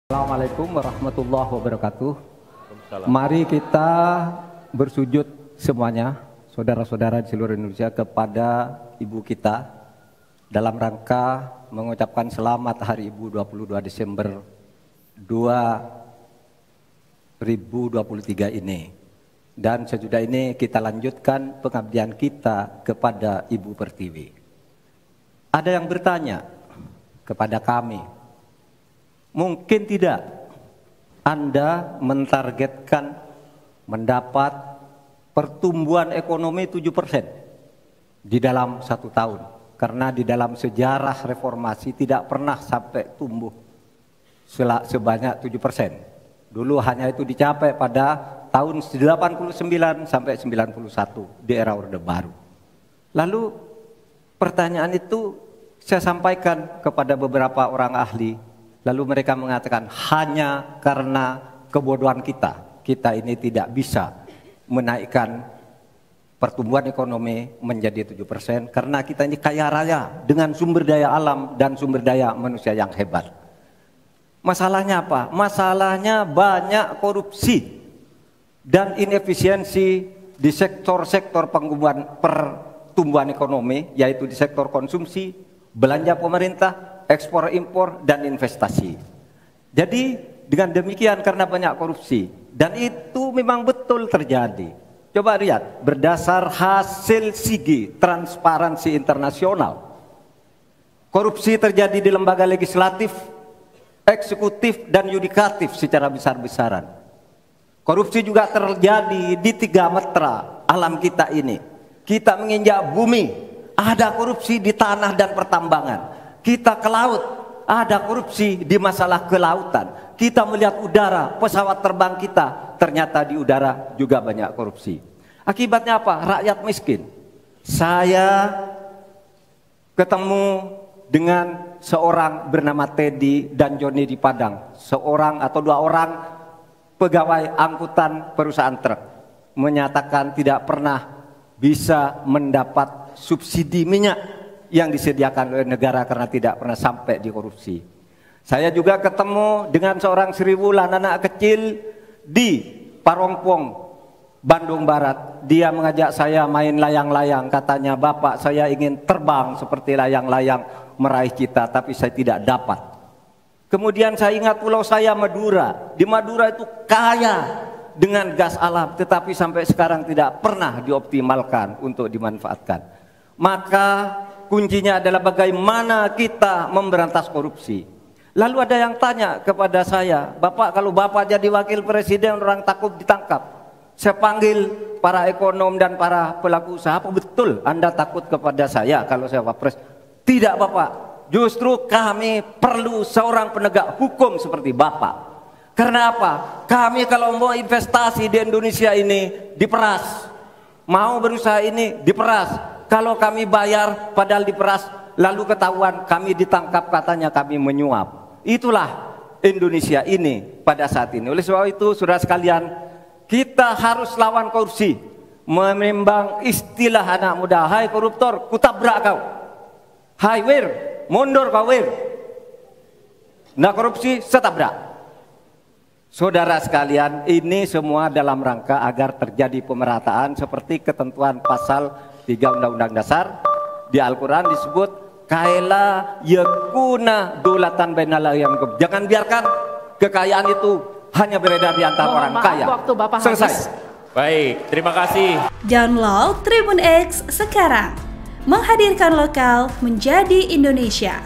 Assalamualaikum warahmatullahi wabarakatuh. Mari kita bersujud semuanya, saudara-saudara di seluruh Indonesia, kepada ibu kita dalam rangka mengucapkan selamat Hari Ibu 22 Desember 2023 ini. Dan sesudah ini kita lanjutkan pengabdian kita kepada Ibu Pertiwi. Ada yang bertanya kepada kami, mungkin tidak Anda mentargetkan mendapat pertumbuhan ekonomi 7% di dalam 1 tahun. Karena di dalam sejarah reformasi tidak pernah sampai tumbuh sebanyak 7%. Dulu hanya itu dicapai pada tahun 89 sampai 91 di era Orde Baru. Lalu pertanyaan itu saya sampaikan kepada beberapa orang ahli. Lalu mereka mengatakan hanya karena kebodohan kita ini tidak bisa menaikkan pertumbuhan ekonomi menjadi 7% karena kita ini kaya raya dengan sumber daya alam dan sumber daya manusia yang hebat. Masalahnya apa? Masalahnya banyak korupsi dan inefisiensi di sektor-sektor pertumbuhan ekonomi, yaitu di sektor konsumsi, belanja pemerintah, ekspor impor, dan investasi. Jadi dengan demikian karena banyak korupsi, dan itu memang betul terjadi. Coba lihat, berdasar hasil SIGI, Transparansi Internasional, korupsi terjadi di lembaga legislatif, eksekutif, dan yudikatif secara besar-besaran. Korupsi juga terjadi di 3 metra alam kita ini. Kita menginjak bumi, ada korupsi di tanah dan pertambangan. Kita ke laut, ada korupsi di masalah kelautan. Kita melihat udara, pesawat terbang kita, ternyata di udara juga banyak korupsi. Akibatnya apa? Rakyat miskin. Saya ketemu dengan seorang bernama Teddy dan Joni di Padang. Seorang atau 2 orang pegawai angkutan perusahaan truk menyatakan tidak pernah bisa mendapat subsidi minyak yang disediakan oleh negara karena tidak pernah sampai di korupsi. Saya juga ketemu dengan seorang Sri Wulan, anak kecil di Parongpong, Bandung Barat. Dia mengajak saya main layang-layang. Katanya, "Bapak, saya ingin terbang seperti layang-layang meraih cita, tapi saya tidak dapat." Kemudian saya ingat pulau saya, Madura. Di Madura itu kaya dengan gas alam, tetapi sampai sekarang tidak pernah dioptimalkan untuk dimanfaatkan. Maka kuncinya adalah bagaimana kita memberantas korupsi. Lalu ada yang tanya kepada saya, "Bapak, kalau Bapak jadi wakil presiden orang takut ditangkap." Saya panggil para ekonom dan para pelaku usaha, "Apa betul Anda takut kepada saya kalau saya wapres?" "Tidak, Bapak. Justru kami perlu seorang penegak hukum seperti Bapak. Karena apa? Kami kalau mau investasi di Indonesia ini diperas. Mau berusaha ini diperas. Kalau kami bayar padahal diperas, lalu ketahuan kami ditangkap katanya kami menyuap." Itulah Indonesia ini pada saat ini. Oleh sebab itu, saudara sekalian, kita harus lawan korupsi. Memembang istilah anak muda, "Hai koruptor, kutabrak kau. Hai wir, mundur kau wir. Nah korupsi, setabrak." Saudara sekalian, ini semua dalam rangka agar terjadi pemerataan seperti ketentuan pasal 3 Undang-Undang Dasar. Di Al-Quran disebut kaila yakuna dolatan bainal yang. Jangan biarkan kekayaan itu hanya beredar di antara orang kaya. Waktu Bapak selesai. Habis. Baik, terima kasih. Download Tribun X sekarang. Menghadirkan lokal menjadi Indonesia.